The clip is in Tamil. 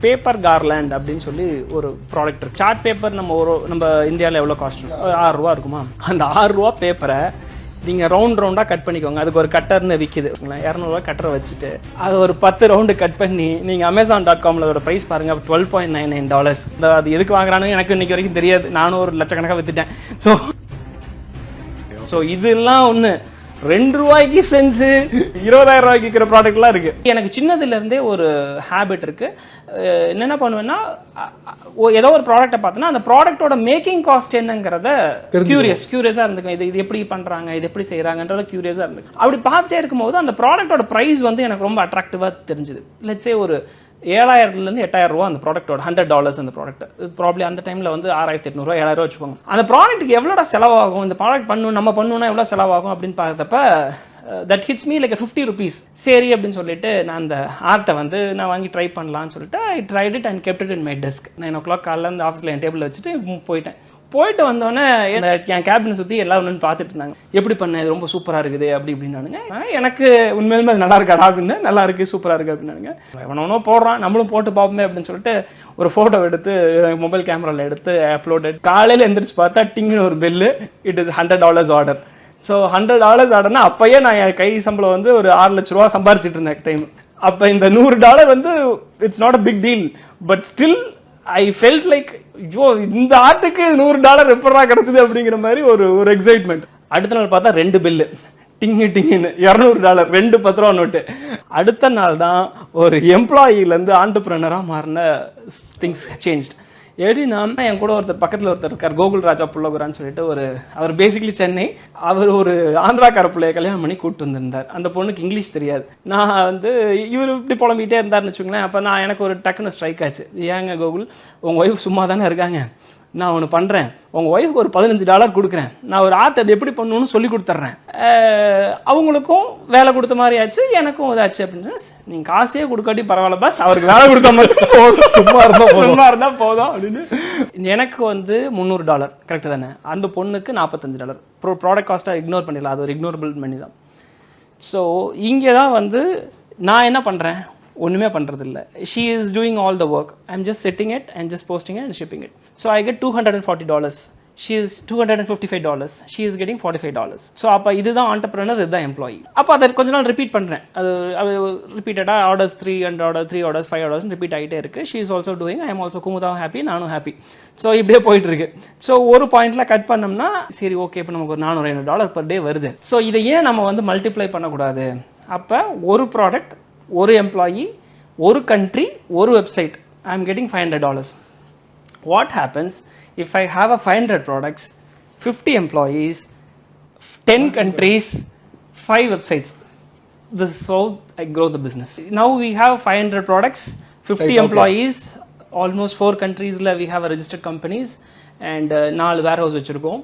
பேப்பர் கார்லாண்ட் அப்படின்னு சொல்லி ஒரு ப்ராடக்ட் இருக்கு. சார்ட் பேப்பர் நம்ம இந்தியாவில் எவ்வளோ காஸ்ட் ₹6 இருக்குமா? அந்த ₹6 பேப்பரை நீங்கள் ரவுண்டாக கட் பண்ணிக்கோங்க. அதுக்கு ஒரு கட்டர்னு விற்கிது. ₹200 கட்டரை வச்சுட்டு அது ஒரு 10 ரவுண்டு கட் பண்ணி நீங்கள் Amazon.comல ஒரு ப்ரைஸ் பாருங்கள், $12.99. அது எதுக்கு வாங்குறான்னு எனக்கு இன்னைக்கு வரைக்கும் தெரியாது. நானும் ஒரு லட்சக்கணக்காக விற்றுட்டேன். ஸோ இதெல்லாம் ஒன்று ₹2 செஞ்சு ₹20,000 விற்கிற ப்ராடக்ட்லாம் இருக்கு. எனக்கு சின்னதுலேருந்தே ஒரு ஹேபிட் இருக்கு. என்னென்ன பண்ணுவேன்னா, ஏதோ ஒரு ப்ராடக்ட்டை பார்த்தோன்னா அந்த ப்ராடக்டோட மேக்கிங் காஸ்ட் என்னங்கிறத கியூரியஸாக இருந்துக்கும். இது எப்படி பண்ணுறாங்க, இது எப்படி செய்கிறாங்கன்றத கியூரியஸாக இருந்துக்கும். அப்படி பார்த்துட்டே இருக்கும்போது அந்த ப்ராடக்டோட ப்ரைஸ் வந்து எனக்கு ரொம்ப அட்ராக்டிவாக தெரிஞ்சுது. லெட்ஸே ஒரு $7,000 8,000 அந்த ப்ராடக்டோட $100 அந்த ப்ராடக்ட். ப்ராப்ளி அந்த டைமில் வந்து $6,800 7,000 வச்சுக்கோங்க. அந்த ப்ராடக்ட்டுக்கு எவ்வளோட செலவாகும், இந்த ப்ராடக்ட் நம்ம பண்ணணும்னா எவ்வளோ செலவாகும் அப்படின்னு பார்த்தப்ப தட் ஹிட்ஸ் மீ லைக் ₹50. சரி அப்படின்னு சொல்லிட்டு நான் அந்த ஆர்ட்டை வந்து நான் வாங்கி ட்ரை பண்ணலான்னு சொல்லிட்டு I tried it and kept it in my desk. 9 o'clock காலையில் அந்த ஆஃபீஸில் என் டேபிளில் வச்சுட்டு போயிட்டு வந்தோடனே என் கேபினை சுற்றி எல்லாரும் ஒன்று பார்த்துட்டு இருந்தாங்க. எப்படி பண்ண, இது ரொம்ப சூப்பராக இருக்குது அப்படி இப்படின்னானுங்க. எனக்கு உண்மையிலுமே அது நல்லா இருக்காடா அப்படின்னு, நல்லா இருக்கு, சூப்பராக இருக்குது அப்படின்னானுங்க. எவனோ போடுறான், நம்மளும் போட்டு பார்ப்போமே அப்படின்னு சொல்லிட்டு ஒரு ஃபோட்டோ எடுத்து மொபைல் கேமராவில் எடுத்து அப்லோட். காலையில் எந்திரிச்சு பார்த்தா டிங்னு ஒரு bill, it is $100 order. So $100 ஆர்டர்னா அப்பயே நான் என் கை சம்பளம் வந்து ஒரு ₹6 லட்சம் சம்பாரிச்சிட்டு இருந்தேன் டைம். அப்போ இந்த $100 வந்து it's not a big deal, but still I felt like ஐயோ இந்த ஆர்ட்டுக்கு $100 எப்படா கிடைச்சது அப்படிங்கிற மாதிரி ஒரு எக்ஸைட்மெண்ட். அடுத்த நாள் பார்த்தா 2 பில்லு டிங்கு $200 2 ₹10 நோட்டு. அடுத்த நாள் தான் ஒரு எம்ப்ளாயிலேருந்து ஆண்டர்பிரனராக மாறின திங்ஸ் சேஞ்ச். எப்படின்னா, என் கூட பக்கத்தில் ஒருத்தர் இருக்கார், கோகுல் ராஜா புள்ளகுரான்னு சொல்லிட்டு அவர் பேசிக்கலி சென்னை. அவர் ஒரு ஆந்திராக்கார பிள்ளைய கல்யாணம் பண்ணி கூப்பிட்டு வந்திருந்தார். அந்த பொண்ணுக்கு இங்கிலீஷ் தெரியாது. நான் வந்து இவர் இப்படி புலம்பிகிட்டே இருந்தார்னு வச்சுக்கோங்களேன். அப்போ எனக்கு ஒரு டக்குன்னு ஸ்ட்ரைக் ஆச்சு. ஏங்க கோகுல், உங்கள் ஒய்ஃப் சும்மா தானே இருக்காங்க, நான் ஒன்று பண்ணுறேன், உங்கள் ஒய்ஃபுக்கு ஒரு $15 கொடுக்குறேன், நான் ஒரு ஆர்ட் அது எப்படி பண்ணணும்னு சொல்லி கொடுத்துட்றேன், அவங்களுக்கும் வேலை கொடுத்த மாதிரி ஆச்சு, எனக்கும் இதாச்சு அப்படின்னு. நீங்கள் காசே கொடுக்காட்டி பரவாயில்ல பாஸ், அவருக்கு வேலை கொடுத்தா மட்டும் போதும், சும்மா இருந்தால் போதும் அப்படின்னு. எனக்கு வந்து $300 கரெக்டு தானே, அந்த பொண்ணுக்கு $45. ப்ராடக்ட் காஸ்ட்டாக இக்னோர் பண்ணிடலாம், அது ஒரு இக்னோரபிள் மணி தான். ஸோ இங்கே தான் வந்து நான் என்ன பண்ணுறேன், ஒன்றுமே பண்ணுறதில்ல. She is doing all the work, I am just setting it and just posting it and shipping it. So I get $240, she is $255, she is getting $45. So அப்போ இதுதான் ஆண்டர்பிரனர், இதுதான் எம்ப்ளாயி. அப்போ அதை கொஞ்ச நாள் ரிப்பீட் பண்ணுறேன். அது ரிப்பீட்டடாக ஆர்டர்ஸ் 3 orders 5 orders ரிப்பீட் ஆகிட்டே இருக்குது. She is also doing, I am also குமுதாவும் ஹாப்பி, நானும் ஹாப்பி. ஸோ இப்படியே போயிட்டு இருக்கு. ஸோ ஒரு பாயிண்டில் கட் பண்ணோம்னா சரி ஓகே, இப்போ நமக்கு ஒரு $400 per day வருது. ஸோ இதை ஏன் நம்ம வந்து மல்டிப்ளை பண்ணக்கூடாது? அப்போ ஒரு ப்ராடக்ட், ஒரு எம்ப்ளாயி, ஒரு கண்ட்ரி, ஒரு website, I am getting $500. What happens if I have a 500 products, 50 employees, 10 countries, 5 websites? This is how I grow the business. Now we have 500 products, 50 employees, almost 4 countries we have registered companies, and 4 warehouse வச்சிருக்கோம்.